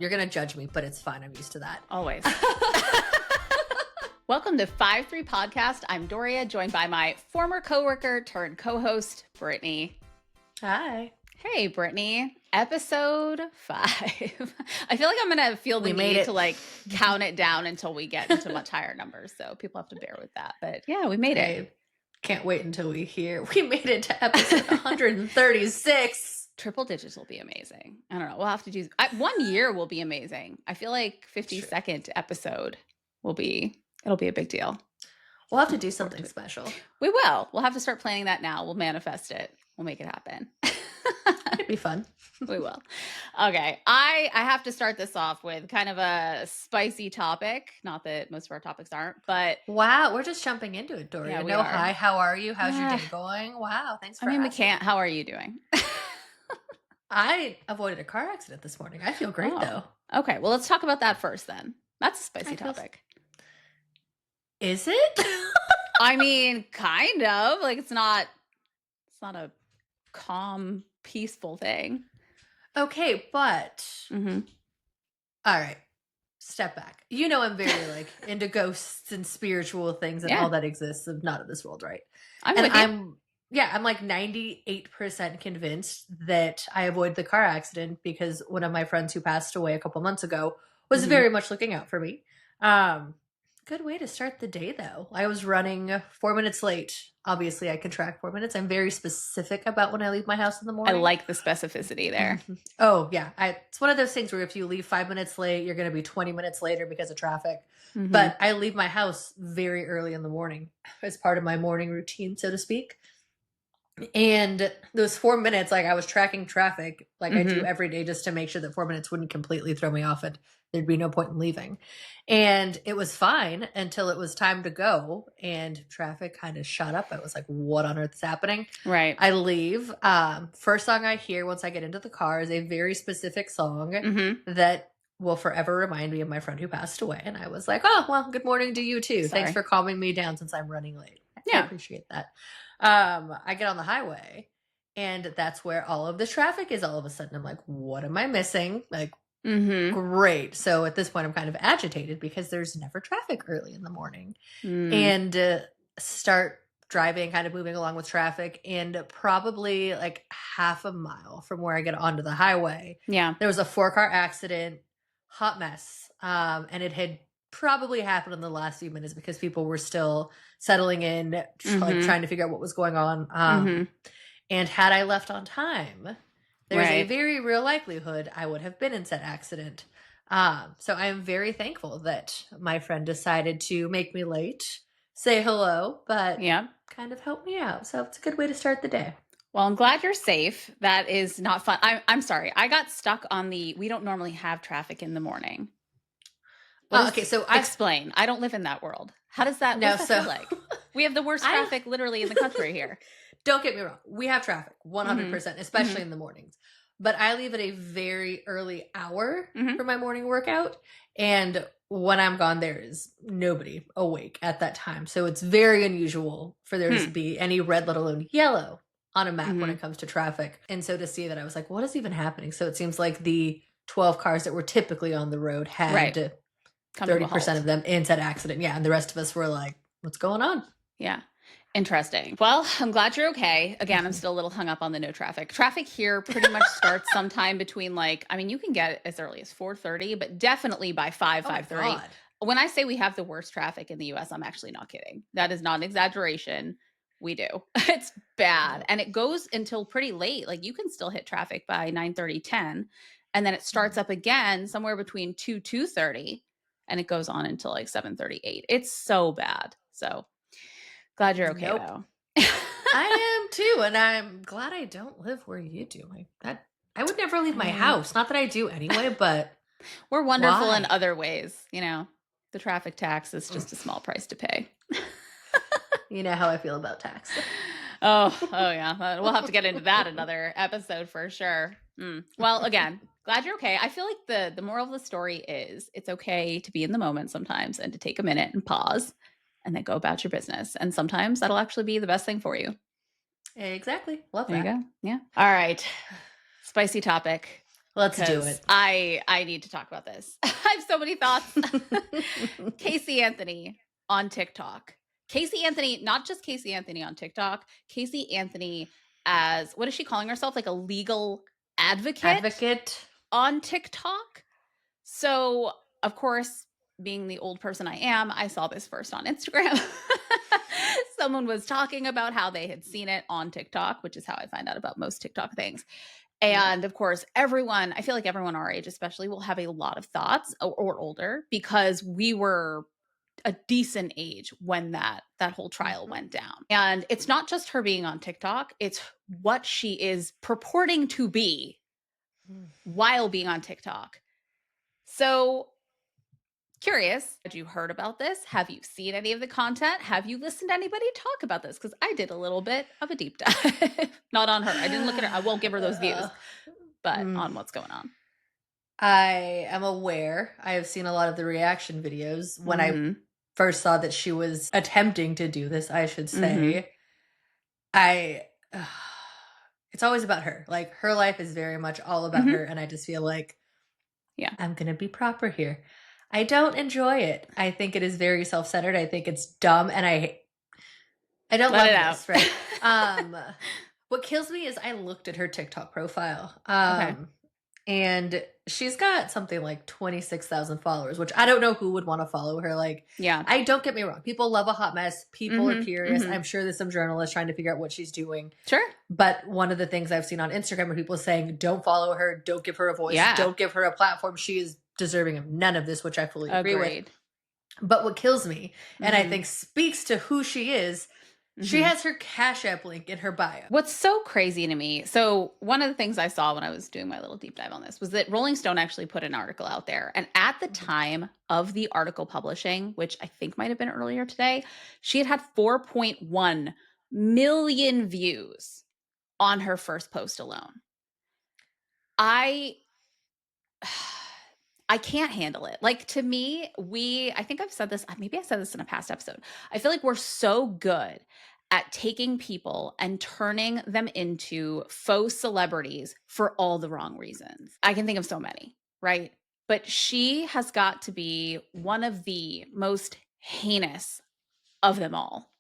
You're going to judge me, but it's fine. I'm used to that. Always. Welcome to 5-3 Podcast. I'm Doria, joined by my former coworker turned co-host, Brittany. Hi. Hey, Brittany. Episode 5. I feel like I'm going to feel the need to count it down until we get into much higher numbers. So people have to bear with that. But yeah, we made it. Can't wait until we made it to episode 136. Triple digits will be amazing. I don't know. We'll have to do 1 year will be amazing. I feel like 52nd episode it'll be a big deal. We'll have to do something special. We will. We'll have to start planning that now. We'll manifest it. We'll make it happen. It'd be fun. We will. Okay. I have to start this off with kind of a spicy topic. Not that most of our topics aren't, but wow, we're just jumping into it, Doria. Yeah, we no, are. hi, how are you? How's your day going? Wow, thanks for asking. we can't. How are you doing? I avoided a car accident this morning. I feel great though. Okay. Well, let's talk about that first then. That's a spicy topic. Is it? I mean, kind of. Like it's not a calm, peaceful thing. Okay, but Mm-hmm. all right. Step back. You know I'm very into ghosts and spiritual things and all that exists of not of this world, right? I'm 98% convinced that I avoided the car accident because one of my friends who passed away a couple months ago was very much looking out for me. Good way to start the day, though. I was running 4 minutes late. Obviously, I can track 4 minutes. I'm very specific about when I leave my house in the morning. I like the specificity there. Oh, yeah. It's one of those things where if you leave 5 minutes late, you're going to be 20 minutes later because of traffic. Mm-hmm. But I leave my house very early in the morning as part of my morning routine, so to speak. And those 4 minutes, I was tracking traffic I do every day just to make sure that 4 minutes wouldn't completely throw me off and there'd be no point in leaving. And it was fine until it was time to go and traffic kind of shut up. I was like, what on earth is happening? Right. I leave. First song I hear once I get into the car is a very specific song that will forever remind me of my friend who passed away. And I was like, oh, well, good morning to you too. Sorry. Thanks for calming me down since I'm running late. I appreciate that. I get on the highway and that's where all of the traffic is all of a sudden. I'm like, what am I missing? Great. So at this point, I'm kind of agitated because there's never traffic early in the morning and start driving, kind of moving along with traffic. And probably half a mile from where I get onto the highway, there was a 4-car accident, hot mess. And it had probably happened in the last few minutes because people were still settling in, trying to figure out what was going on. And had I left on time, there's a very real likelihood I would have been in said accident. So I am very thankful that my friend decided to make me late, say hello, but kind of help me out. So it's a good way to start the day. Well, I'm glad you're safe. That is not fun. I'm sorry. I got stuck on we don't normally have traffic in the morning. Okay, so explain. I don't live in that world. How does that feel like? We have the worst traffic literally in the country here. Don't get me wrong. We have traffic 100%, especially in the mornings. But I leave at a very early hour for my morning workout. And when I'm gone, there is nobody awake at that time. So it's very unusual for there to be any red, let alone yellow on a map when it comes to traffic. And so to see that, I was like, what is even happening? So it seems like the 12 cars that were typically on the road had 30% of them in said accident. Yeah. And the rest of us were like, what's going on? Yeah. Interesting. Well, I'm glad you're okay. Again, I'm still a little hung up on the no traffic. Traffic here pretty much starts sometime between you can get as early as 4:30, but definitely by 5:30. When I say we have the worst traffic in the US, I'm actually not kidding. That is not an exaggeration. We do. It's bad. And it goes until pretty late. You can still hit traffic by 9:30, 10. And then it starts up again somewhere between 2:30. And it goes on until 7:38. It's so bad. So glad you're okay though. I am too. And I'm glad I don't live where you do. I would never leave my house. Not that I do anyway, but we're wonderful in other ways. The traffic tax is just a small price to pay. You know how I feel about tax. Oh yeah. We'll have to get into that another episode for sure. Well, again, glad you're okay. I feel like the moral of the story is it's okay to be in the moment sometimes and to take a minute and pause and then go about your business. And sometimes that'll actually be the best thing for you. Exactly. Love that. There you go. Yeah. All right. Spicy topic. Let's do because it. I need to talk about this. I have so many thoughts. Casey Anthony on TikTok. Casey Anthony, not just Casey Anthony on TikTok, Casey Anthony as, what is she calling herself? Like a legal advocate on TikTok. So, of course, being the old person I am, I saw this first on Instagram. Someone was talking about how they had seen it on TikTok, which is how I find out about most TikTok things. And of course, everyone, I feel like everyone our age especially, will have a lot of thoughts, or older, because we were a decent age when that whole trial went down. And it's not just her being on TikTok, it's what she is purporting to be while being on TikTok. So, curious, had you heard about this? Have you seen any of the content? Have you listened to anybody talk about this? Because I did a little bit of a deep dive. Not on her. I didn't look at her. I won't give her those views, but on what's going on. I am aware. I have seen a lot of the reaction videos. When I first saw that she was attempting to do this, I should say, it's always about her. Like, her life is very much all about her, and I just feel like, I'm going to be proper here. I don't enjoy it. I think it is very self-centered. I think it's dumb, and I don't love this, right? What kills me is I looked at her TikTok profile, and she's got something like 26,000 followers, which I don't know who would want to follow her. Like, I don't get me wrong. People love a hot mess. People are curious. I'm sure there's some journalists trying to figure out what she's doing. Sure. But one of the things I've seen on Instagram are people saying, don't follow her. Don't give her a voice. Don't give her a platform. She is deserving of none of this, which I fully agree with. But what kills me, and I think speaks to who she is, she has her Cash App link in her bio. What's so crazy to me, so one of the things I saw when I was doing my little deep dive on this was that Rolling Stone actually put an article out there. And at the time of the article publishing, which I think might have been earlier today, she had 4.1 million views on her first post alone. I can't handle it. Like, to me, I think I've said this, maybe I said this in a past episode. I feel like we're so good at taking people and turning them into faux celebrities for all the wrong reasons. I can think of so many, right? But she has got to be one of the most heinous of them all,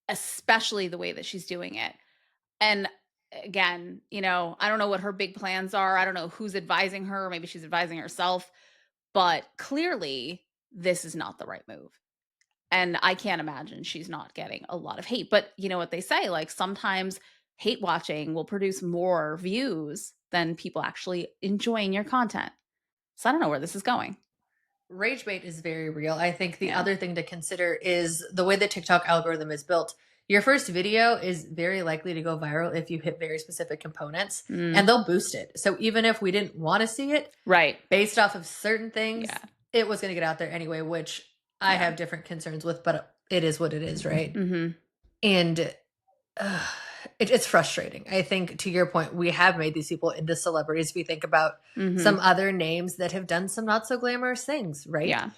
especially the way that she's doing it. And again, I don't know what her big plans are. I don't know who's advising her. Maybe she's advising herself. But clearly, this is not the right move. And I can't imagine she's not getting a lot of hate. But you know what they say, like, sometimes hate watching will produce more views than people actually enjoying your content. So I don't know where this is going. Rage bait is very real. I think the other thing to consider is the way the TikTok algorithm is built. Your first video is very likely to go viral if you hit very specific components, and they'll boost it. So even if we didn't want to see it, based off of certain things, it was going to get out there anyway, which I have different concerns with, but it is what it is, right? And it's frustrating. I think, to your point, we have made these people into celebrities. We think about some other names that have done some not so glamorous things, right? Yeah.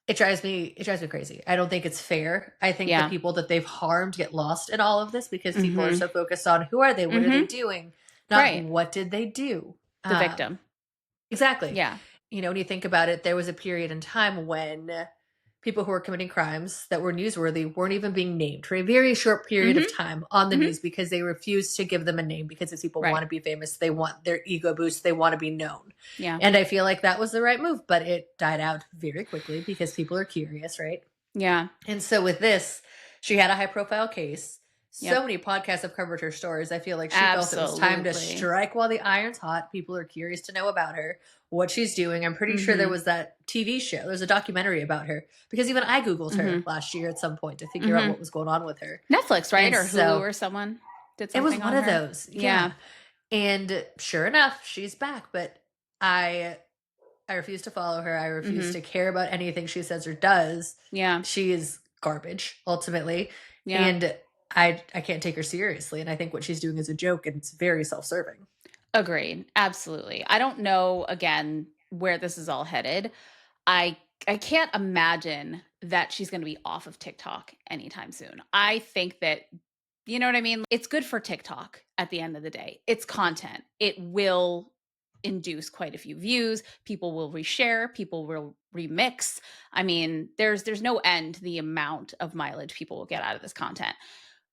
It drives me crazy. I don't think it's fair. I think the people that they've harmed get lost in all of this because people are so focused on who are they, what are they doing, not what did they do. The victim. Exactly. Yeah. When you think about it, there was a period in time when people who were committing crimes that were newsworthy weren't even being named for a very short period of time on the news because they refused to give them a name, because if people want to be famous, they want their ego boost, they want to be known. And I feel like that was the right move, but it died out very quickly because people are curious, right? And so with this, she had a high profile case. So many podcasts have covered her stories. I feel like she felt it was time to strike while the iron's hot. People are curious to know about her, what she's doing. I'm pretty sure there was that TV show. There's a documentary about her, because even I Googled her last year at some point to figure out what was going on with her. Netflix, right? And or Hulu, or someone did something. It was one of those. Yeah. And sure enough, she's back. But I refuse to follow her. I refuse to care about anything she says or does. She is garbage, ultimately. And I can't take her seriously. And I think what she's doing is a joke, and it's very self-serving. Agreed. Absolutely. I don't know, again, where this is all headed. I can't imagine that she's going to be off of TikTok anytime soon. I think that, you know what I mean? It's good for TikTok at the end of the day. It's content. It will induce quite a few views. People will reshare, people will remix. I mean, there's no end to the amount of mileage people will get out of this content.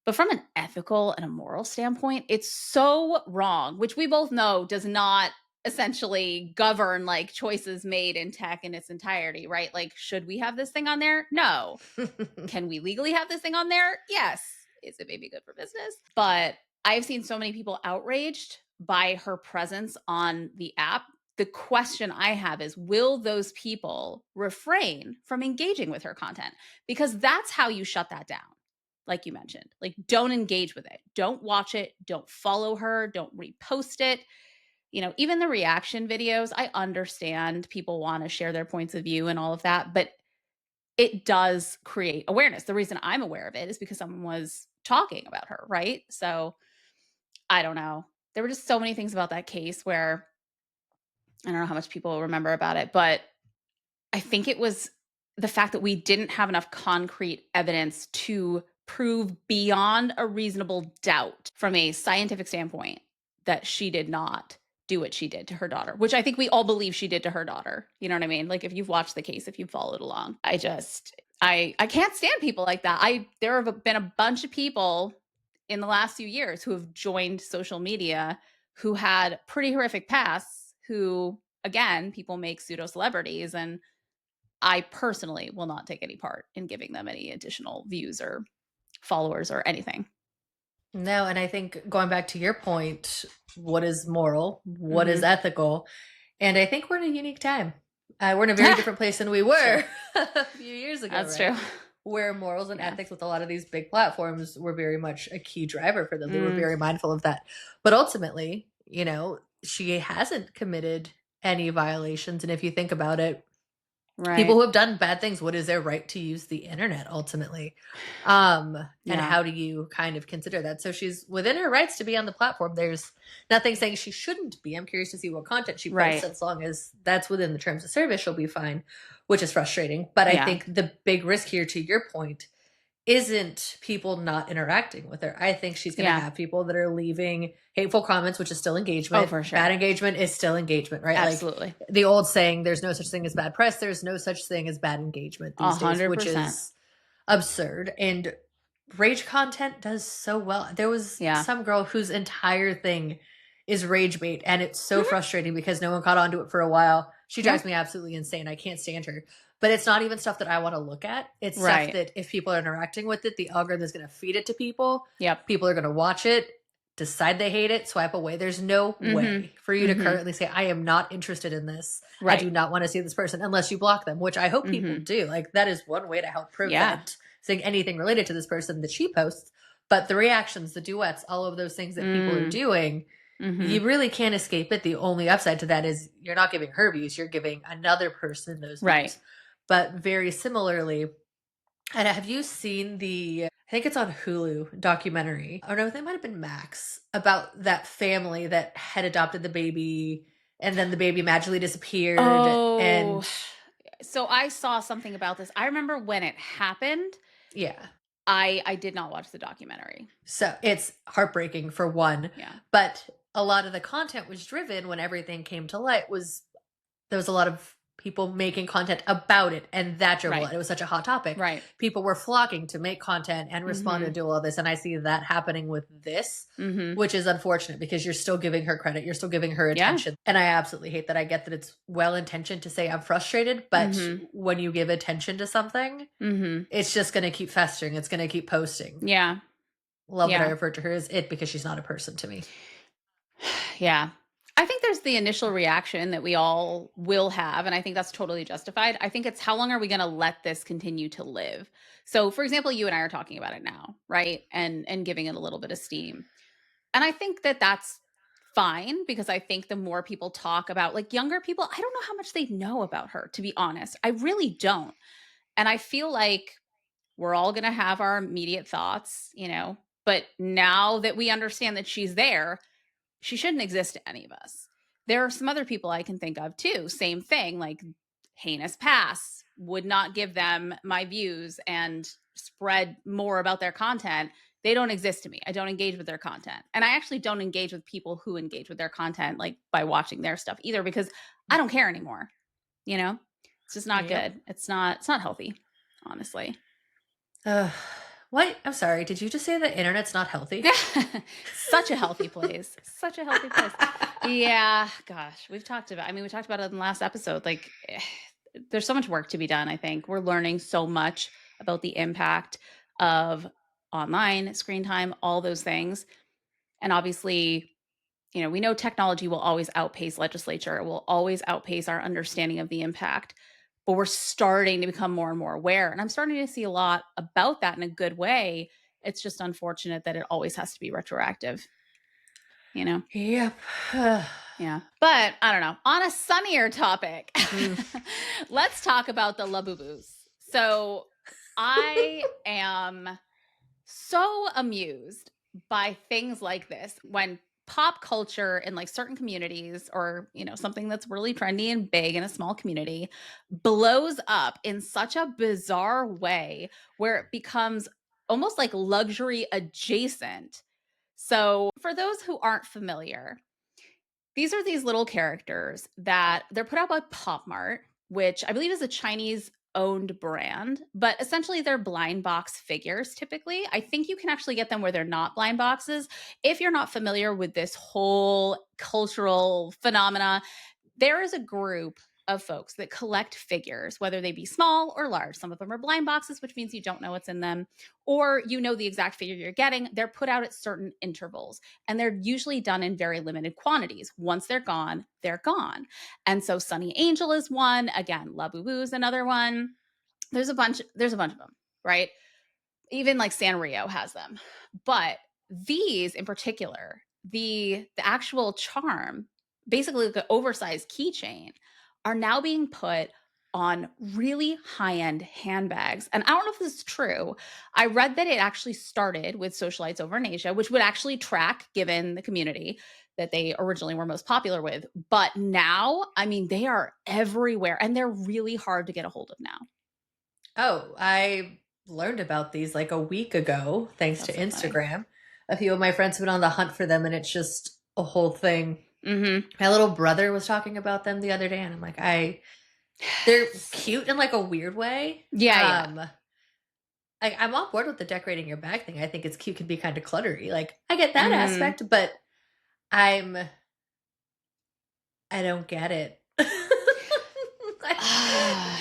But from an ethical and a moral standpoint, it's so wrong, which we both know does not essentially govern like choices made in tech in its entirety, right? Like, should we have this thing on there? No. Can we legally have this thing on there? Yes. Is it maybe good for business? But I've seen so many people outraged by her presence on the app. The question I have is, will those people refrain from engaging with her content? Because that's how you shut that down. Like you mentioned, like, don't engage with it. Don't watch it. Don't follow her. Don't repost it. You know, even the reaction videos, I understand people want to share their points of view and all of that, but it does create awareness. The reason I'm aware of it is because someone was talking about her, right? So I don't know. There were just so many things about that case where I don't know how much people remember about it, but I think it was the fact that we didn't have enough concrete evidence to prove beyond a reasonable doubt from a scientific standpoint that she did not do what she did to her daughter, which I think we all believe she did to her daughter. You know what I mean? Like, if you've watched the case, if you've followed along, I can't stand people like that. There have been a bunch of people in the last few years who have joined social media who had pretty horrific pasts, who, again, people make pseudo celebrities, and I personally will not take any part in giving them any additional views or followers or anything. No, and I think going back to your point, what is moral? What is ethical? And I think we're in a unique time. We're in a very different place than we were a few years ago. That's right? true. Where morals and ethics with a lot of these big platforms were very much a key driver for them. They were very mindful of that. But ultimately, you know, she hasn't committed any violations. And if you think about it, people who have done bad things, what is their right to use the internet ultimately? And how do you kind of consider that? So she's within her rights to be on the platform. There's nothing saying she shouldn't be. I'm curious to see what content she posts. As long as that's within the terms of service, she'll be fine, which is frustrating. But I think the big risk here, to your point, isn't people not interacting with her. I think she's going to have people that are leaving hateful comments, which is still engagement. Oh, for sure. Bad engagement is still engagement, right? Absolutely. Like the old saying, there's no such thing as bad press. There's no such thing as bad engagement these 100%. Days, which is absurd. And rage content does so well. There was some girl whose entire thing is rage bait, and it's so frustrating because no one caught on to it for a while. She drives me absolutely insane. I can't stand her. But it's not even stuff that I want to look at. It's stuff that if people are interacting with it, the algorithm is going to feed it to people. People are going to watch it, decide they hate it, swipe away. There's no way for you to currently say, I am not interested in this. I do not want to see this person, unless you block them, which I hope people do. Like, that is one way to help prevent seeing anything related to this person that she posts. But the reactions, the duets, all of those things that people are doing, you really can't escape it. The only upside to that is you're not giving her views, you're giving another person those views. But very similarly, and have you seen I think it's on Hulu, documentary, oh no, they might have been Max, about that family that had adopted the baby and then the baby magically disappeared. And so I saw something about this. I remember when it happened. I did not watch the documentary. So it's heartbreaking, for one. But a lot of the content was driven, when everything came to light, there was a lot of people making content about it, and that drove a lot. It was such a hot topic. People were flocking to make content and respond to all this, and I see that happening with this, which is unfortunate because you're still giving her credit, you're still giving her attention, and I absolutely hate that. I get that it's well-intentioned to say I'm frustrated, but when you give attention to something, it's just going to keep festering. It's going to keep posting. Love that I refer to her as it, because she's not a person to me. I think there's the initial reaction that we all will have, and I think that's totally justified. I think it's, how long are we going to let this continue to live? So, for example, you and I are talking about it now, right? And giving it a little bit of steam. And I think that that's fine, because I think the more people talk about, like, younger people, I don't know how much they know about her, to be honest. I really don't. And I feel like we're all going to have our immediate thoughts, you know, but now that we understand that she's there, she shouldn't exist to any of us. There are some other people I can think of too. Same thing, like heinous past, would not give them my views and spread more about their content They don't exist to me. I don't engage with their content. And I actually don't engage with people who engage with their content, like by watching their stuff either, because I don't care anymore. You know, it's just not good. It's not healthy, honestly. What? I'm sorry. Did you just say the internet's not healthy? Such a healthy place. Such a healthy place. Yeah. Gosh, we talked about it in the last episode. Like, there's so much work to be done. I think we're learning so much about the impact of online screen time, all those things. And obviously, you know, we know technology will always outpace legislature. It will always outpace our understanding of the impact. But we're starting to become more and more aware. And I'm starting to see a lot about that in a good way. It's just unfortunate that it always has to be retroactive, you know? Yep. Yeah. But I don't know. On a sunnier topic, let's talk about the Labubus. So I am so amused by things like this when pop culture in like certain communities, or, you know, something that's really trendy and big in a small community, blows up in such a bizarre way where it becomes almost like luxury adjacent. So for those who aren't familiar, these are these little characters that they're put out by Pop Mart, which I believe is a Chinese owned brand, but essentially they're blind box figures typically. I think you can actually get them where they're not blind boxes. If you're not familiar with this whole cultural phenomena, there is a group of folks that collect figures, whether they be small or large. Some of them are blind boxes, which means you don't know what's in them, or you know the exact figure you're getting. They're put out at certain intervals, and they're usually done in very limited quantities. Once they're gone, they're gone. And so Sunny Angel is one. Again, Labubu is another one. There's a bunch of them, right? Even like Sanrio has them. But these in particular, the actual charm, basically the oversized keychain, are now being put on really high-end handbags. And I don't know if this is true. I read that it actually started with socialites over in Asia, which would actually track given the community that they originally were most popular with. But now, I mean, they are everywhere and they're really hard to get a hold of now. Oh, I learned about these like a week ago, thanks to Instagram. Funny. A few of my friends have been on the hunt for them, and it's just a whole thing. Mm-hmm. My little brother was talking about them the other day, and I'm like, they're cute in like a weird way. Yeah. I'm on board with the decorating your bag thing. I think it's cute, can be kind of cluttery. Like, I get that aspect, but I don't get it.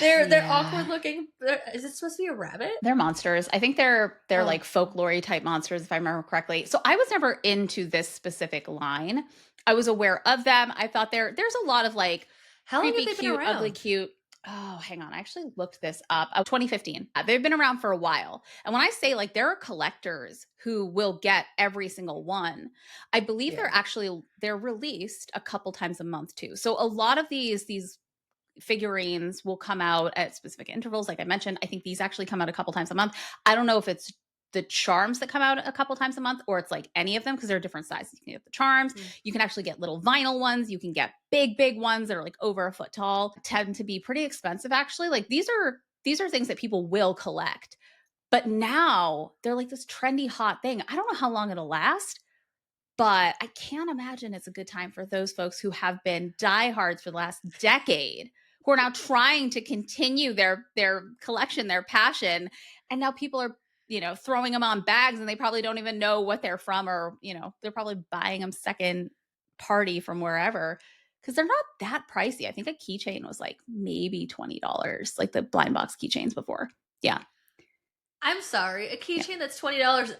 They're awkward looking. Is it supposed to be a rabbit? They're monsters. I think they're like folklore type monsters, if I remember correctly. So I was never into this specific line. I was aware of them. I thought there's a lot of like creepy, cute, ugly, cute. Oh, hang on. I actually looked this up. 2015. They've been around for a while. And when I say like there are collectors who will get every single one, I believe they're released a couple times a month too. So a lot of these figurines will come out at specific intervals. Like I mentioned, I think these actually come out a couple times a month. I don't know if it's the charms that come out a couple times a month or it's like any of them, because they're different sizes. You can get the charms. You can actually get little vinyl ones. You can get big ones that are like over a foot tall. Tend to be pretty expensive actually. Like these are things that people will collect. But now they're like this trendy hot thing. I don't know how long it'll last, but I can't imagine it's a good time for those folks who have been diehards for the last decade, who are now trying to continue their collection, their passion. And now people are, you know, throwing them on bags and they probably don't even know what they're from, or, you know, they're probably buying them second party from wherever, because they're not that pricey. I think a keychain was like maybe $20, like the blind box keychains before. Yeah. I'm sorry. A keychain that's $20.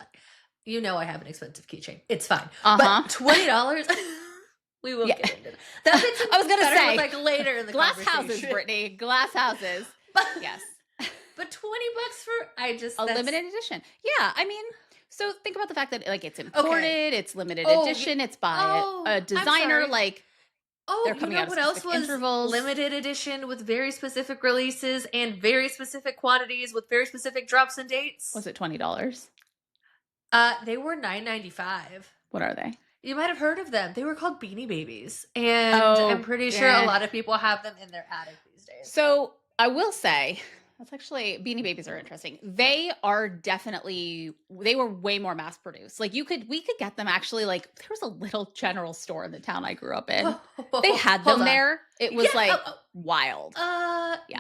You know I have an expensive keychain. It's fine. But $20? We will get into that. I was going to say, like later in the glass houses, Brittany. Glass houses. Yes. But $20 for a limited edition. Yeah, I mean, so think about the fact that like it's imported, it's limited edition, it's by a designer. Like, they're coming out what else was intervals. Limited edition with very specific releases and very specific quantities with very specific drops and dates. Was it $20? They were $9.95. What are they? You might have heard of them. They were called Beanie Babies. And I'm pretty sure a lot of people have them in their attic these days. So I will say, That's actually Beanie Babies are interesting. They were way more mass produced. Like we could get them actually like there was a little general store in the town I grew up in. They had Hold them on. there. It was like wild.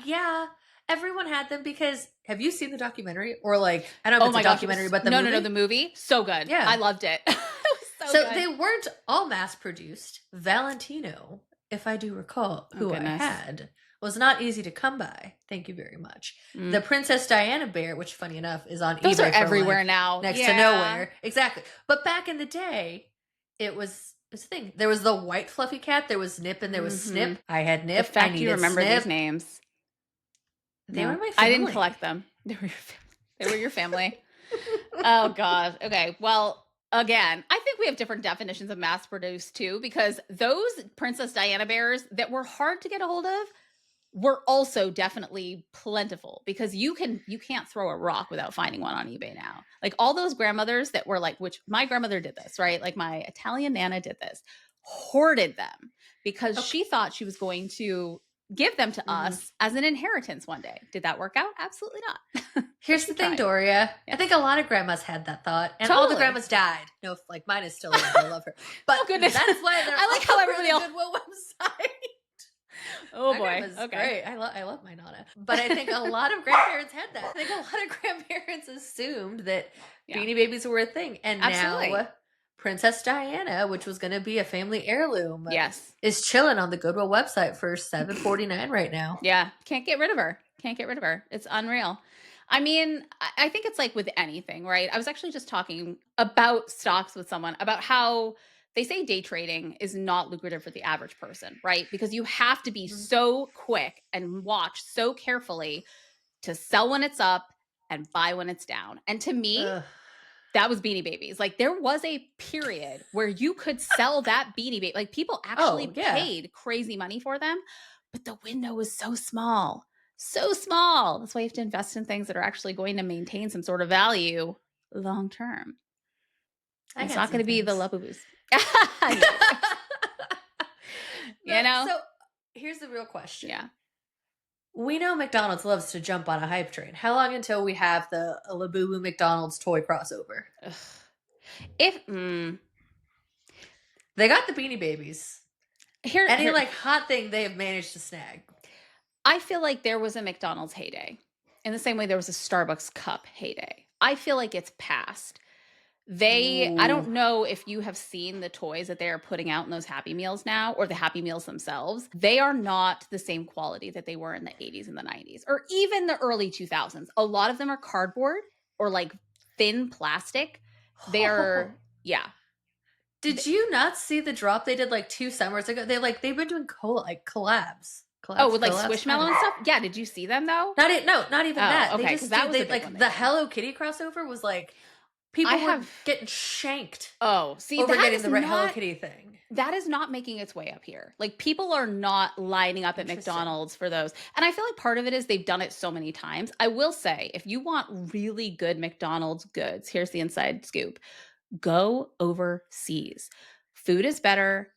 Yeah. Everyone had them because have you seen the documentary? Or like I don't know if it's a documentary, but the movie? No, the movie. So good. Yeah. I loved it. It was so good. They weren't all mass produced. Valentino, if I do recall, who I had, was not easy to come by. Thank you very much. The Princess Diana bear, which funny enough is on Those eBay are everywhere now. Next to nowhere. Exactly. But back in the day, it was a thing. There was the white fluffy cat, there was Nip, and there was Snip. I had Nip. The fact you remember Snip. These names. They were my family. I didn't collect them. They were your family. Oh God. Okay. Well, again, I think we have different definitions of mass produced too, because those Princess Diana bears that were hard to get a hold of were also definitely plentiful because you can't throw a rock without finding one on eBay now. Like all those grandmothers that were like, which my grandmother did this, right? Like my Italian Nana did this, hoarded them because she thought she was going to give them to us as an inheritance one day. Did that work out? Absolutely not. Here's the thing, Doria. Yeah. I think a lot of grandmas had that thought, and all the grandmas died. No, like mine is still alive. I love her, but goodness, that's why they're I like how everybody else. Goodwill website. Oh boy, okay, great. I love my Nana, but I think a lot of grandparents had that. I think a lot of grandparents assumed that Beanie Babies were a thing, and now Princess Diana, which was going to be a family heirloom, is chilling on the Goodwill website for $7.49 right now. Yeah, can't get rid of her. It's unreal. I mean, I think it's like with anything, right? I was actually just talking about stocks with someone about how they say day trading is not lucrative for the average person, right? Because you have to be so quick and watch so carefully to sell when it's up and buy when it's down. And to me, that was Beanie Babies. Like there was a period where you could sell that Beanie Baby. Like people actually paid crazy money for them, but the window was so small. So small. That's why you have to invest in things that are actually going to maintain some sort of value long term. It's not going to be the Labubu's. You know? So here's the real question. Yeah. We know McDonald's loves to jump on a hype train. How long until we have the Labubu McDonald's toy crossover? They got the Beanie Babies. Any like hot thing they have managed to snag? I feel like there was a McDonald's heyday. In the same way there was a Starbucks cup heyday. I feel like it's past. I don't know if you have seen the toys that they are putting out in those Happy Meals now, or the Happy Meals themselves. They are not the same quality that they were in the 80s and the 90s, or even the early 2000s. A lot of them are cardboard or like thin plastic. They are, Did you not see the drop they did like 2 summers ago? They've been doing collabs. With like Squishmallow and stuff? Yeah, did you see them though? Not even that. Okay, they just like the Hello Kitty crossover was like people were getting shanked. Oh, see, over getting the Hello Kitty thing. That is not making its way up here. Like people are not lining up at McDonald's for those. And I feel like part of it is they've done it so many times. I will say, if you want really good McDonald's goods, here's the inside scoop. Go overseas. Food is better.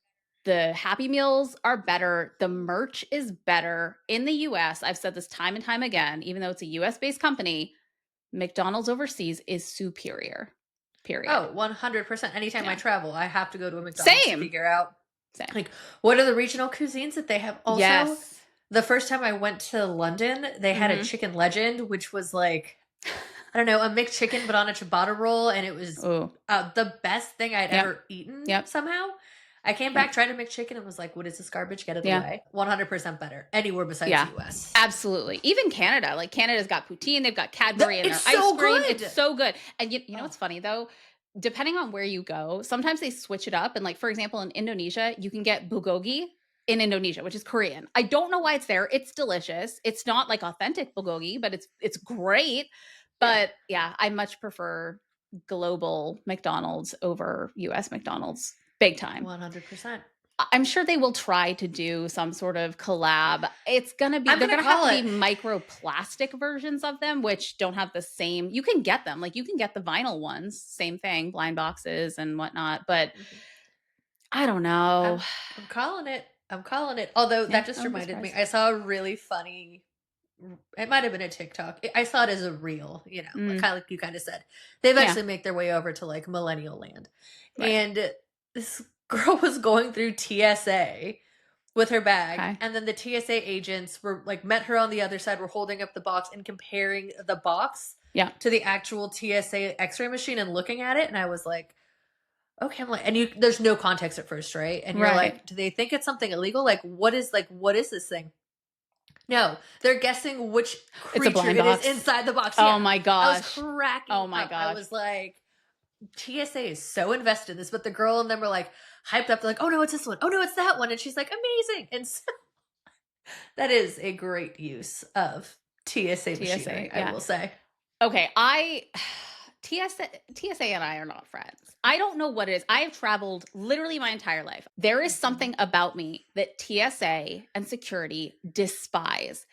The Happy Meals are better. The merch is better. In the US, I've said this time and time again, even though it's a US-based company, McDonald's overseas is superior. Period. Oh, 100%. Anytime I travel, I have to go to a McDonald's to figure out like what are the regional cuisines that they have. Also, the first time I went to London, they had a chicken legend, which was like, I don't know, a McChicken but on a ciabatta roll, and it was the best thing I'd ever eaten somehow. I came back, tried a McChicken, and was like, what is this garbage? Get it away. 100% better. Anywhere besides the US. Absolutely. Even Canada. Like, Canada's got poutine. They've got Cadbury in their ice cream. Good. It's so good. And you know what's funny, though? Depending on where you go, sometimes they switch it up. And like, for example, in Indonesia, you can get bulgogi in Indonesia, which is Korean. I don't know why it's there. It's delicious. It's not like authentic bulgogi, but it's great. But yeah, I much prefer global McDonald's over US McDonald's. Big time. 100%. I'm sure they will try to do some sort of collab. It's going to be, they're going to have to be microplastic versions of them, which don't have the same, you can get them. Like you can get the vinyl ones, same thing, blind boxes and whatnot. But I don't know. I'm calling it. Although that just reminded me, I saw a really funny it might have been a TikTok. I saw it as a reel, kind Mm. of like you kind of said. They Yeah. eventually make their way over to like Millennial Land. Right. And this girl was going through TSA with her bag. Okay. And then the TSA agents were like, met her on the other side, were holding up the box and comparing the box Yeah. to the actual TSA x-ray machine and looking at it. And I was like, okay, I'm like, and there's no context at first, right? And you're Right. like, do they think it's something illegal? Like, what is this thing? No, they're guessing which It's a creature blind it box. is inside the box. Oh Yeah. my I was gosh. cracking Oh my up. gosh. I was like, TSA is so invested in this, but the girl and them were like hyped up. They're like, oh no, it's this one. Oh no, it's that one. And she's like, amazing. And so that is a great use of TSA machinery, I will say. Okay, TSA and I are not friends. I don't know what it is. I have traveled literally my entire life. There is something about me that TSA and security despise.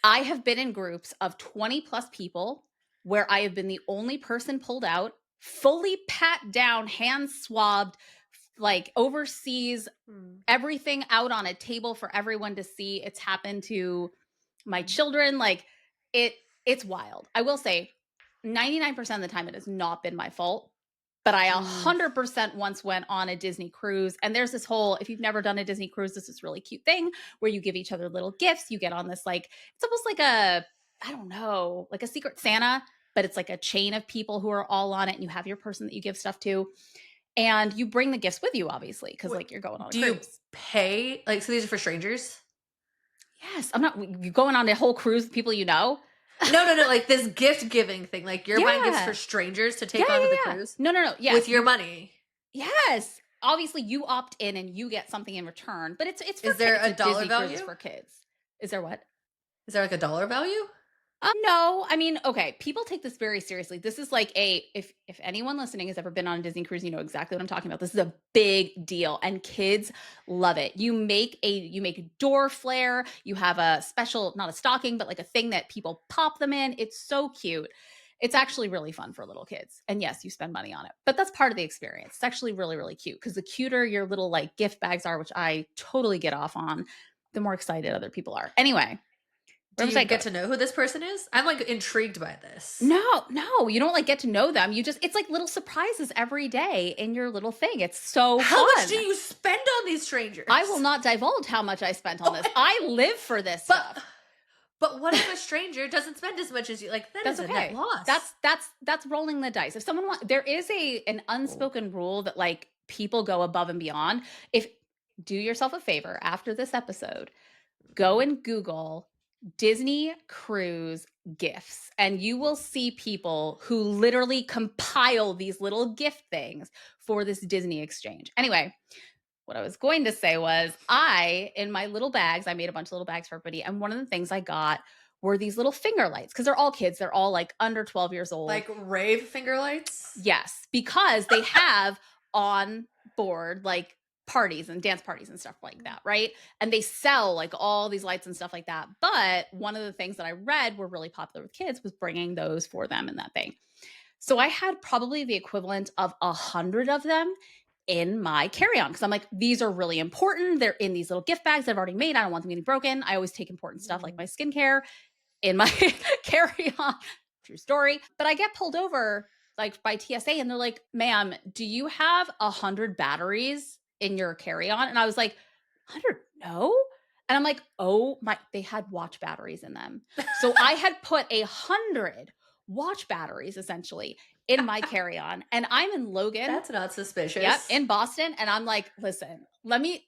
I have been in groups of 20 plus people where I have been the only person pulled out, fully pat down, hands swabbed, like overseas, everything out on a table for everyone to see. It's happened to my children. Like it's wild. I will say 99% of the time it has not been my fault. But I 100% once went on a Disney cruise. And there's this whole, if you've never done a Disney cruise, this is really cute thing where you give each other little gifts. You get on this, like, it's almost like I don't know, like a Secret Santa, but it's like a chain of people who are all on it. And you have your person that you give stuff to. And you bring the gifts with you, obviously, because like you're going on a cruise. Do you pay? Like, so these are for strangers? Yes. You're going on a whole cruise with people you know? No, like this gift giving thing. Like you're buying gifts for strangers to take onto the cruise? No. Yes. With your money. Yes. Obviously you opt in and you get something in return, but it's for Is there kids. a dollar value for kids? Is there what? Is there like a dollar value? No, I mean, okay, people take this very seriously. This is like if anyone listening has ever been on a Disney cruise, you know exactly what I'm talking about. This is a big deal and kids love it. You make a door flare, you have a special, not a stocking, but like a thing that people pop them in. It's so cute. It's actually really fun for little kids. And yes, you spend money on it, but that's part of the experience. It's actually really, really cute because the cuter your little like gift bags are, which I totally get off on, the more excited other people are. Anyway, do you get to know who this person is? I'm like intrigued by this. No, you don't like get to know them. It's like little surprises every day in your little thing. It's so fun. How much do you spend on these strangers? I will not divulge how much I spent on this. I live for this stuff. But what if a stranger doesn't spend as much as you? Like that's okay. A net loss. That's rolling the dice. If someone there is an unspoken rule that like people go above and beyond. Do yourself a favor after this episode, go and Google Disney cruise gifts and you will see people who literally compile these little gift things for this Disney exchange. Anyway, what I was going to say was in my little bags, I made a bunch of little bags for everybody. And one of the things I got were these little finger lights because they're all kids. They're all like under 12 years old. Like rave finger lights? Yes, because they have on board like parties and dance parties and stuff like that, right? And they sell like all these lights and stuff like that. But one of the things that I read were really popular with kids was bringing those for them and that thing. So I had probably the equivalent of 100 of them in my carry-on because I'm like, these are really important. They're in these little gift bags I've already made. I don't want them getting broken. I always take important stuff like my skincare in my carry-on. True story. But I get pulled over like by TSA and they're like, ma'am, do you have 100 batteries in your carry-on? And I was like, 100? No. And I'm like, oh my, they had watch batteries in them. So I had put 100 watch batteries essentially in my carry-on and I'm in Logan. That's not suspicious. Yep, in Boston. And I'm like, listen, let me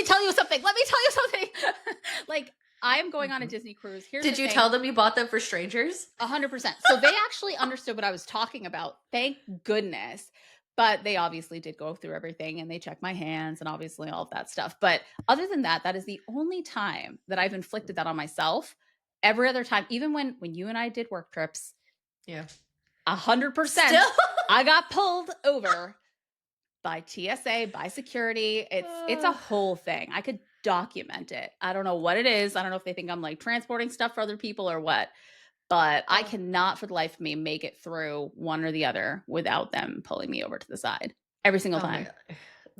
tell you something. Like I'm going on a Disney cruise. Did you tell them you bought them for strangers? 100%. So they actually understood what I was talking about. Thank goodness. But they obviously did go through everything and they checked my hands and obviously all of that stuff. But other than that, that is the only time that I've inflicted that on myself. Every other time, even when you and I did work trips, 100%, I got pulled over by TSA, by security. It's a whole thing. I could document it. I don't know what it is. I don't know if they think I'm like transporting stuff for other people or what. But I cannot for the life of me make it through one or the other without them pulling me over to the side every single time.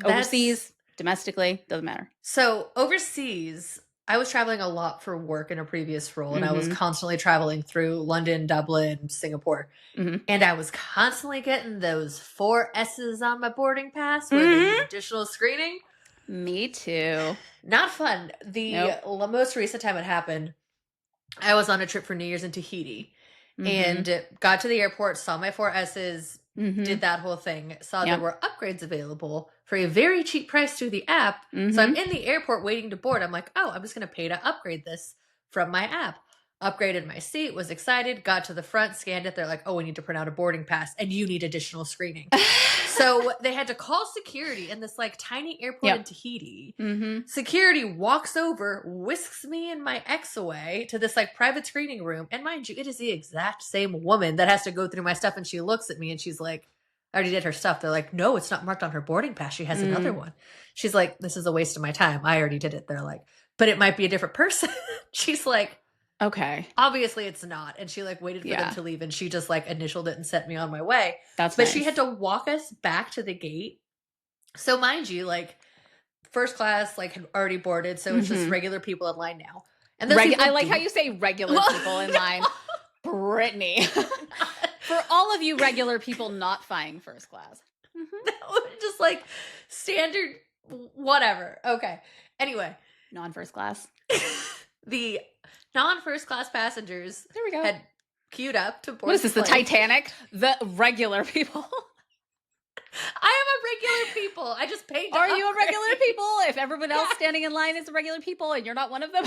Overseas, domestically, doesn't matter. So overseas, I was traveling a lot for work in a previous role, and I was Mhm. constantly traveling through London, Dublin, Singapore. Mhm. And I was constantly getting those 4 S's on my boarding pass where they need Mhm. additional screening. Me too. Not fun. The Nope. most recent time it happened, I was on a trip for New Year's in Tahiti Mhm. and got to the airport, saw my 4 S's, did Mhm. that whole thing, saw there Yep. were upgrades available for a very cheap price through the app. So I'm Mhm. in the airport waiting to board. I'm like, oh, I'm just going to pay to upgrade this from my app. Upgraded my seat, was excited, got to the front, scanned it. They're like, oh, we need to print out a boarding pass and you need additional screening. So they had to call security in this like tiny airport in Yep. Tahiti. Mhm. Security walks over, whisks me and my ex away to this like private screening room. And mind you, it is the exact same woman that has to go through my stuff. And she looks at me and she's like, I already did her stuff. They're like, no, it's not marked on her boarding pass. She has another one. She's like, this is a waste of my time. I already did it. They're like, but it might be a different person. She's like, Okay. obviously it's not. And she like waited for them Yeah. to leave and she just like initialed it and sent me on my way. That's But nice. she had to walk us back to the gate. So mind you, like first class like had already boarded, so it's just regular people in line now. And those people I like how you say regular people in line. Brittany. For all of you regular people not flying first class. just like standard whatever. Okay. Anyway, Non-first class. the non-first class passengers There we go. had queued up to board. What is this, the plane. Titanic? The regular people. I am a regular people. I just paid to Are you a upgrade. regular people? If everyone else standing in line is a regular people and you're not one of them?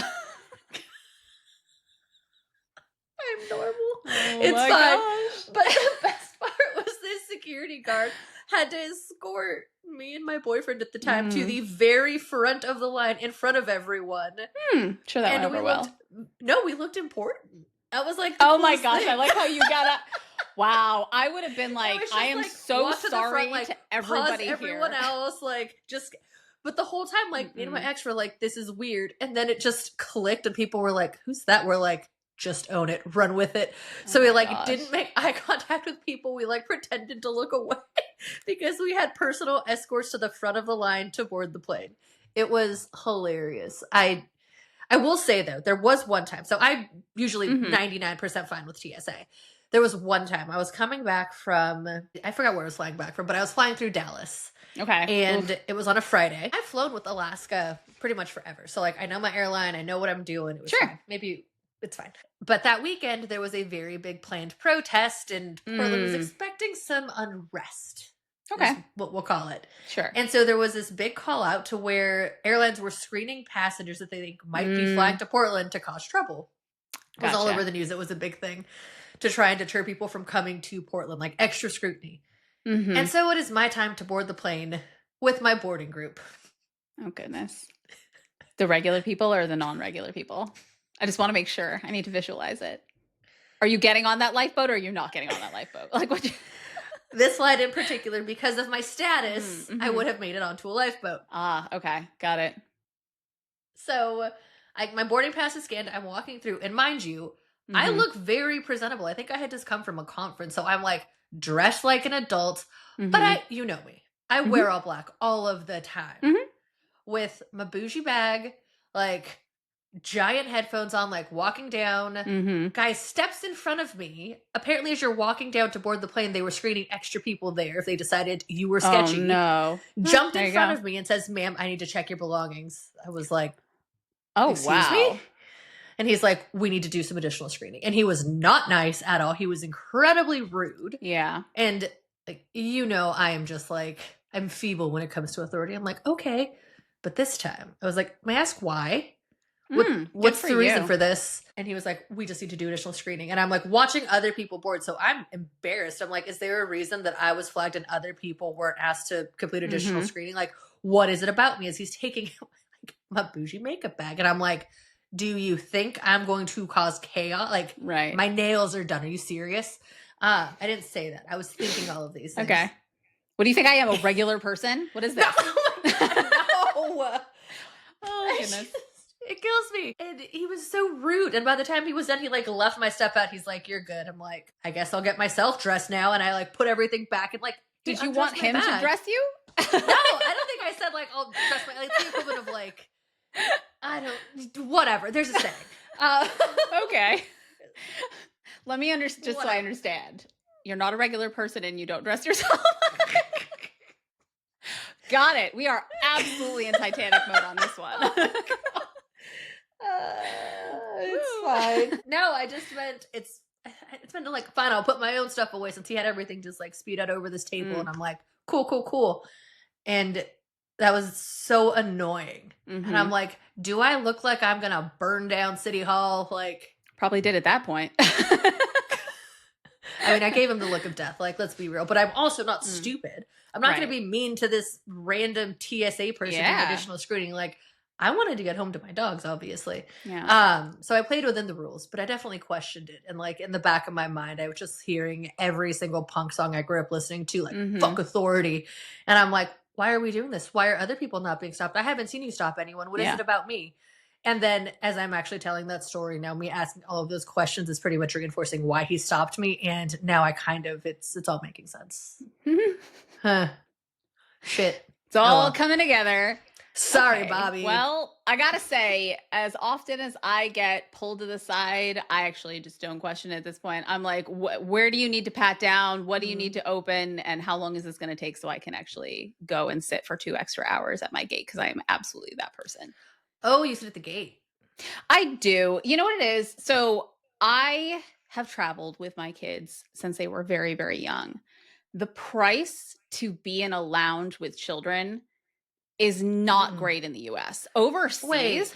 I'm normal. Oh It's my fine. gosh. But the best part was this security guard had to escort me and my boyfriend at the time to the very front of the line in front of everyone. Sure that went over well. We looked important. That was like, oh my gosh, I like how you got up. Wow, I would have been like, I am so sorry to everybody here. Everyone else, like, just. But the whole time, like, me and my ex were like, this is weird. And then it just clicked and people were like, who's that? We're like, just own it, run with it. So we like didn't make eye contact with people. We like pretended to look away because we had personal escorts to the front of the line to board the plane. It was hilarious. I will say though, there was one time. So I'm usually 99% fine with TSA. There was one time I was coming back from, I forgot where I was flying back from, but I was flying through Dallas. Okay. And it was on a Friday. I've flown with Alaska pretty much forever. So like I know my airline, I know what I'm doing. It was fine. Maybe it's fine. But that weekend there was a very big planned protest and Portland was expecting some unrest. Okay. What we'll call it. Sure. And so there was this big call out to where airlines were screening passengers that they think might be flying to Portland to cause trouble. It was all over the news. It was a big thing to try and deter people from coming to Portland, like extra scrutiny. And so it is my time to board the plane with my boarding group. Oh, goodness. The regular people or the non-regular people? I just want to make sure. I need to visualize it. Are you getting on that lifeboat or are you not getting on that lifeboat? Like what? This flight in particular, because of my status, I would have made it onto a lifeboat. Ah, okay. Got it. So my boarding pass is scanned. I'm walking through. And mind you, I look very presentable. I think I had just come from a conference. So I'm like dressed like an adult. But you know me. I wear all black all of the time. With my bougie bag, like giant headphones on, like walking down. Guy steps in front of me. Apparently, as you're walking down to board the plane, they were screening extra people there if they decided you were sketchy. Oh, no. Jumped in front of me and says, ma'am, I need to check your belongings. I was like, oh, excuse me? And he's like, we need to do some additional screening. And he was not nice at all. He was incredibly rude. Yeah. And like, you know, I am just like, I'm feeble when it comes to authority. I'm like, okay. But this time I was like, may I ask why? What's the reason for this? And he was like, we just need to do additional screening. And I'm like watching other people board. So I'm embarrassed. I'm like, is there a reason that I was flagged and other people weren't asked to complete additional screening? Like, what is it about me? As he's taking like my bougie makeup bag. And I'm like, do you think I'm going to cause chaos? Like, my nails are done. Are you serious? I didn't say that. I was thinking all of these things. Okay. What do you think I am, a regular person? What is this? Oh my God, no. Oh, goodness. It kills me. And he was so rude. And by the time he was done, he like left my stuff out. He's like, you're good. I'm like, I guess I'll get myself dressed now. And I like put everything back and like, did you want him to dress you? No, I don't think I said like, I'll dress my, like, it's the equivalent of like, I don't, whatever. There's a saying. Okay. Let me just so I understand. You're not a regular person and you don't dress yourself. Got it. We are absolutely in Titanic mode on this one. It's fine. No, I just meant it's meant to like, fine, I'll put my own stuff away since he had everything just like spewed out over this table. And I'm like, cool. And that was so annoying. And I'm like, do I look like I'm going to burn down City Hall? Like, probably did at that point. I mean, I gave him the look of death. Like, let's be real. But I'm also not stupid. I'm not going to be mean to this random TSA person doing additional screening. Like, I wanted to get home to my dogs, obviously. Yeah. So I played within the rules, but I definitely questioned it. And like in the back of my mind, I was just hearing every single punk song I grew up listening to, like fuck authority. And I'm like, why are we doing this? Why are other people not being stopped? I haven't seen you stop anyone. What is it about me? And then as I'm actually telling that story now, me asking all of those questions is pretty much reinforcing why he stopped me. And now I kind of, it's all making sense. Shit. It's all coming together. Sorry, Bobby. Well, I gotta say, as often as I get pulled to the side, I actually just don't question it at this point. I'm like, where do you need to pat down? What do you need to open? And how long is this going to take so I can actually go and sit for 2 extra hours at my gate? Because I am absolutely that person. Oh, you sit at the gate. I do. You know what it is? So I have traveled with my kids since they were very, very young. The price to be in a lounge with children is not great in the US. Overseas,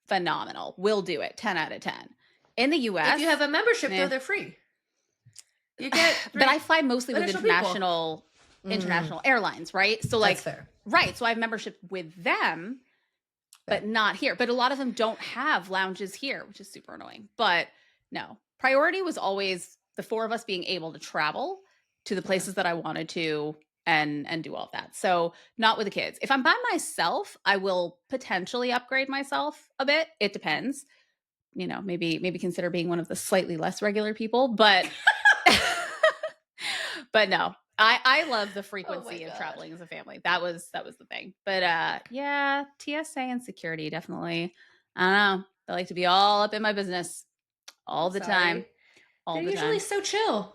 phenomenal. We'll do it. 10 out of 10. In the US, if you have a membership, though, they're free. You get but I fly mostly with international airlines, right? So like, that's fair. Right. So I have membership with them, but not here. But a lot of them don't have lounges here, which is super annoying. But no, priority was always the 4 of us being able to travel to the places that I wanted to and do all of that. So not with the kids. If I'm by myself, I will potentially upgrade myself a bit. It depends. You know, maybe consider being one of the slightly less regular people, but but no. I love the frequency of traveling as a family. That was the thing. But yeah, TSA and security definitely. I don't know. They like to be all up in my business all the time. They're usually so chill.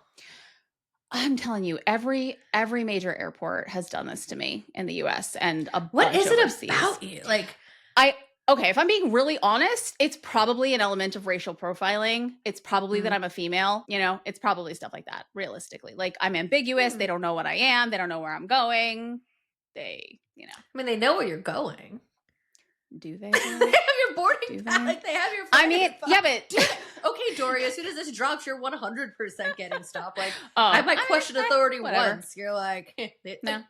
I'm telling you, every major airport has done this to me in the US and a what bunch is it overseas. About you? Like, okay, if I'm being really honest, it's probably an element of racial profiling. It's probably that I'm a female, you know, it's probably stuff like that, realistically. Like, I'm ambiguous. They don't know what I am. They don't know where I'm going. They, you know. I mean, they know where you're going. Do they? They have your boarding pass. Like, they have your yeah, but okay, Dory, as soon as this drops, you're 100% getting stopped. Like, I might question authority once. You're like, no.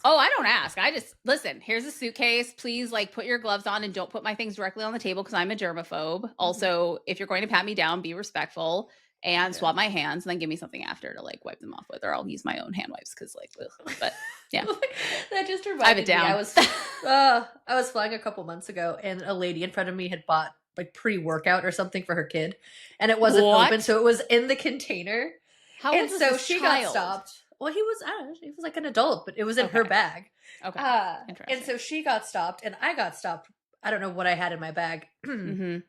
I don't ask. I just, listen, here's a suitcase. Please, like, put your gloves on and don't put my things directly on the table because I'm a germaphobe. Also, if you're going to pat me down, be respectful and swab my hands and then give me something after to, like, wipe them off with, or I'll use my own hand wipes because, like, ugh. But yeah. That just reminded me. I was flying a couple months ago and a lady in front of me had bought like pre-workout or something for her kid and it wasn't open, so it was in the container. How and was so this she child? Got stopped. Well, he was, I don't know, he was like an adult, but it was in her bag. Okay. And so she got stopped and I got stopped. I don't know what I had in my bag. And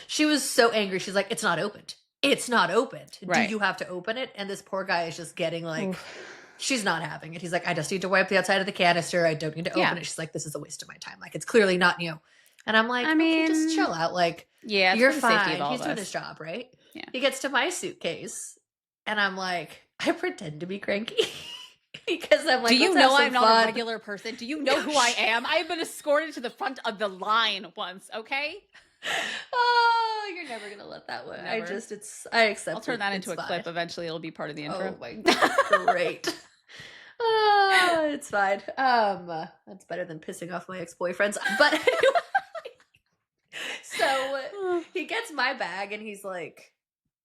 she was so angry. She's like, it's not opened. It's not opened. Right. Do you have to open it? And this poor guy is just getting like, she's not having it. He's like, I just need to wipe the outside of the canister. I don't need to open it. She's like, this is a waste of my time. Like, it's clearly not new. And I'm like, I mean, okay, just chill out. Like, you're fine. He's doing his job, right? Yeah. He gets to my suitcase and I'm like, I pretend to be cranky. Because I'm like, do you know I'm not a regular person? Do you know who I am? I've been escorted to the front of the line once, okay? Oh, you're never gonna let that win. I accept. I'll turn that into a clip eventually. It'll be part of the intro. Oh my god, great. Oh, it's fine. That's better than pissing off my ex-boyfriends. But anyway, so he gets my bag and he's like,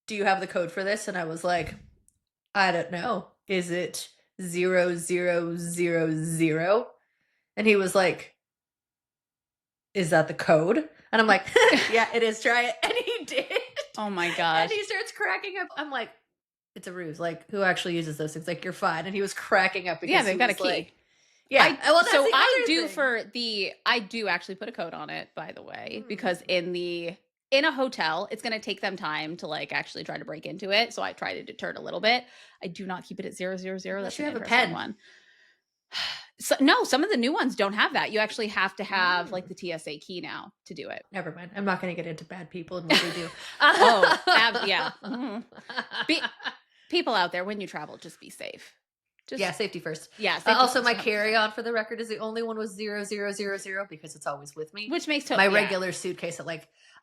"Do you have the code for this?" And I was like, "I don't know. Is it 0000?" And he was like, "Is that the code?" And I'm like, yeah, it is. Try it. And he did. Oh my gosh. And he starts cracking up. I'm like, it's a ruse. Like, who actually uses those things? Like, you're fine. And he was cracking up because they've got a key. Like, Yeah. I do actually put a code on it, by the way, because in a hotel, it's going to take them time to like actually try to break into it. So I try to deter it a little bit. I do not keep it at 000. That's an interesting one. So, no, some of the new ones don't have that. You actually have to have like the TSA key now to do it. Never mind. I'm not going to get into bad people and what they do. Yeah. People out there, when you travel, just be safe. Safety first. Yeah. Also, my carry-on for the record is the only one was 0000 because it's always with me. Which makes my regular suitcase.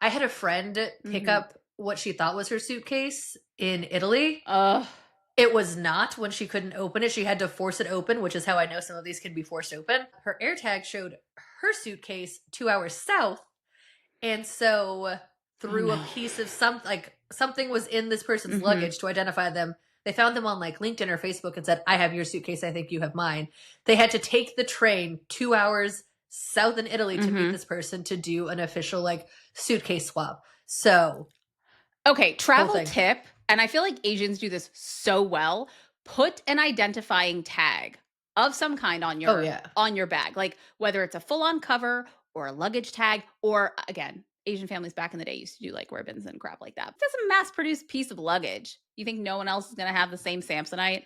I had a friend pick up what she thought was her suitcase in Italy. It was not. When she couldn't open it, she had to force it open, which is how I know some of these can be forced open. Her AirTag showed her suitcase 2 hours south, and so through a piece of something was in this person's luggage to identify them. They found them on like LinkedIn or Facebook and said, "I have your suitcase. I think you have mine." They had to take the train 2 hours south in Italy to meet this person to do an official like suitcase swap. So, okay, travel tip. And I feel like Asians do this so well. Put an identifying tag of some kind on your bag, like whether it's a full-on cover or a luggage tag, or again, Asian families back in the day used to do like ribbons and crap like that. If it's a mass-produced piece of luggage, you think no one else is going to have the same Samsonite?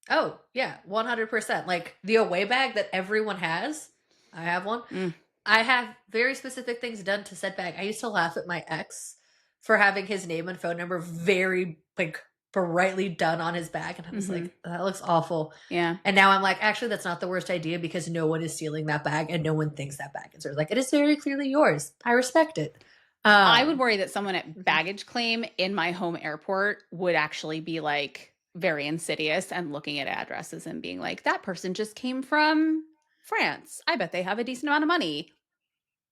Oh, yeah, 100%. Like the away bag that everyone has, I have one. I have very specific things done to said bag. I used to laugh at my ex for having his name and phone number very like brightly done on his bag. And I was like, that looks awful. Yeah. And now I'm like, actually, that's not the worst idea because no one is stealing that bag and no one thinks that bag is yours. Like, it is very clearly yours. I respect it. I would worry that someone at baggage claim in my home airport would actually be like very insidious and looking at addresses and being like, that person just came from France. I bet they have a decent amount of money.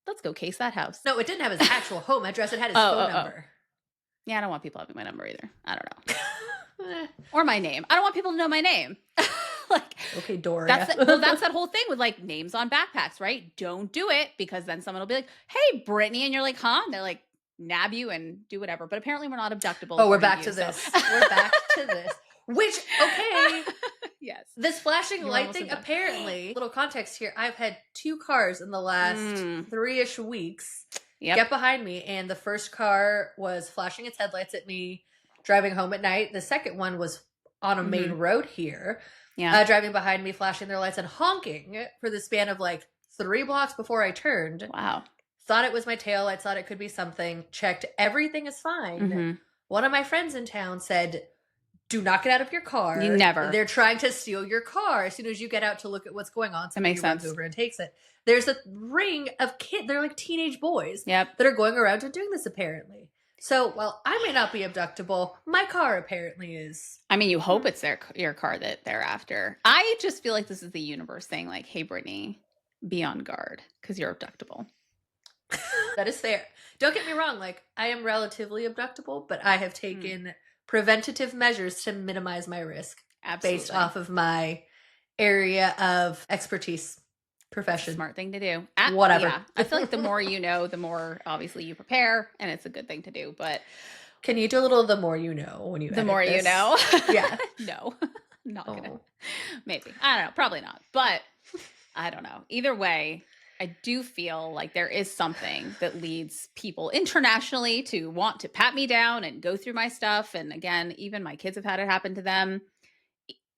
Let's go case that house. No, it didn't have his actual home address. It had his phone number. Yeah, I don't want people having my number either. I don't know. Or my name. I don't want people to know my name. Like, okay, Doria. That's that whole thing with like names on backpacks, right? Don't do it because then someone will be like, "Hey, Brittany," and you're like, "Huh?" And they're like, nab you and do whatever. But apparently, we're not abductable. Oh, we're back to this. We're back to this. Which, okay. Yes. This flashing light thing, apparently, little context here, I've had 2 cars in the last 3-ish weeks get behind me, and the first car was flashing its headlights at me driving home at night. The second one was on a main road here, driving behind me, flashing their lights and honking for the span of like 3 blocks before I turned. Wow. Thought it was my taillights, thought it could be something, checked, everything is fine. One of my friends in town said, do not get out of your car. You never. They're trying to steal your car as soon as you get out to look at what's going on. That makes sense. Runs over and takes it. There's a ring of kids. They're like teenage boys that are going around and doing this apparently. So while I may not be abductable, my car apparently is. I mean, you hope it's your car that they're after. I just feel like this is the universe saying like, hey, Brittany, be on guard because you're abductable. That is fair. Don't get me wrong. Like, I am relatively abductable, but I have taken preventative measures to minimize my risk. Absolutely. Based off of my area of expertise, profession. Smart thing to do. Whatever. Yeah. I feel like the more you know, the more obviously you prepare, and it's a good thing to do. But can you do a little the more you know when you the more this? You know? Yeah. No, not gonna. Maybe. I don't know. Probably not. But I don't know. Either way, I do feel like there is something that leads people internationally to want to pat me down and go through my stuff. And again, even my kids have had it happen to them.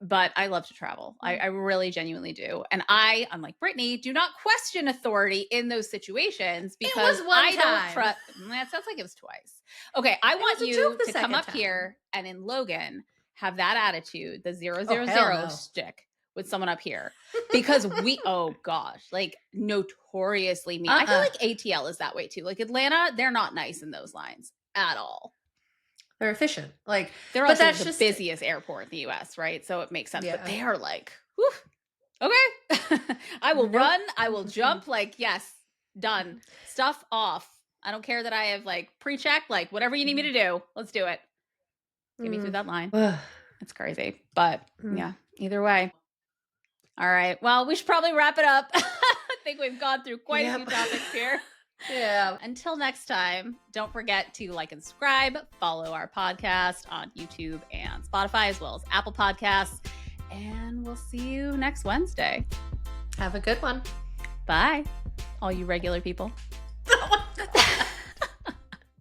But I love to travel. I really genuinely do. And I, unlike Brittany, do not question authority in those situations because it was one I time. don't trust. That sounds like it was twice. Okay, I want you to come up here and in Logan have that attitude, the 000 stick with someone up here because oh gosh, like notoriously mean. I feel like ATL is that way too. Like Atlanta, they're not nice in those lines at all. They're efficient. Like they're also the busiest airport in the US, right? So it makes sense. Yeah. But they are like, whew, okay. I will run, I will jump, like, yes, done. Stuff off. I don't care that I have like pre-checked, like whatever you need me to do, let's do it. Get me through that line. It's crazy. But yeah, either way. All right. Well, we should probably wrap it up. I think we've gone through quite a few topics here. Yeah. Until next time, don't forget to like and subscribe, follow our podcast on YouTube and Spotify, as well as Apple Podcasts. And we'll see you next Wednesday. Have a good one. Bye, all you regular people.